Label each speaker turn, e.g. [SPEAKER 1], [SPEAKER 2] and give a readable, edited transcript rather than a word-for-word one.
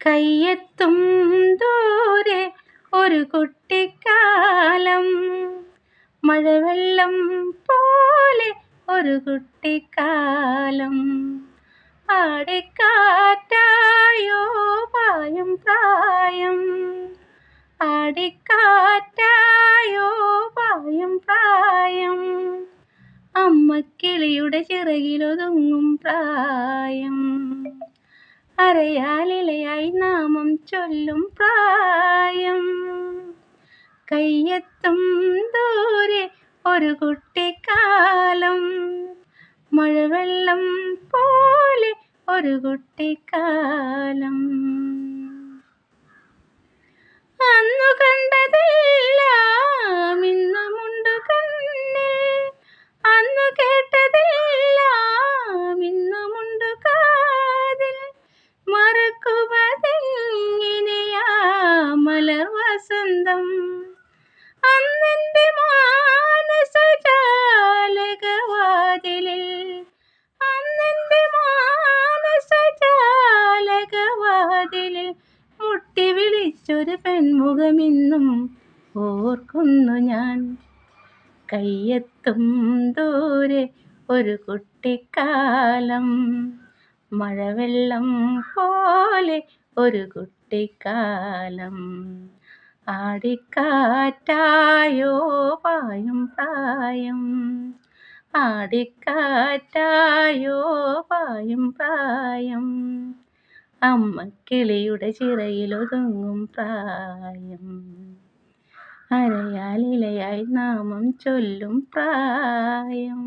[SPEAKER 1] കയ്യെത്തും ദൂരെ ഒരു കുട്ടിക്കാലം, മഴവെള്ളം പോലെ ഒരു കുട്ടിക്കാലം. ആടിക്കാറ്റായോ പായും പ്രായം, ആടിക്കാറ്റായോ പായും പ്രായം. അമ്മക്കിളിയുടെ ചിറകിലൊതുങ്ങും പ്രായം, അരയാലിലയായി നാമം ചൊല്ലും പ്രായം. കയ്യെത്തും ദൂരെ ഒരു കുട്ടിക്കാലം, മഴവെള്ളം പോലെ ഒരു കുട്ടിക്കാലം. അന്നു കണ്ടതെല്ലാം ഇന്നുമുണ്ട് കണ്ണിൽ, അന്നു കേട്ടതെല്ലാം ഇന്നുമുണ്ട് കാതിൽ. മറക്കുവതെങ്ങിനെയാ മലർ വസന്തം, അന്നെൻ്റെ മാനസജാലകവാതിലിൽ, അന്നെൻ്റെ മാനസജാലകവാതിലിൽ മുട്ടി വിളിച്ചൊരു പെൺമുഖമിന്നും ഓർക്കുന്നു ഞാൻ. കയ്യെത്തും ദൂരെ ഒരു കുട്ടിക്കാലം, മഴവെള്ളം പോലെ ഒരു കുട്ടിക്കാലം. ആടിക്കാറ്റായോ പായും പ്രായം, ആടിക്കാറ്റായോ പായും പ്രായം. അമ്മക്കിളിയുടെ ചിറകിലൊതുങ്ങും പ്രായം, അരയാലിലയായി നാമം ചൊല്ലും പ്രായം.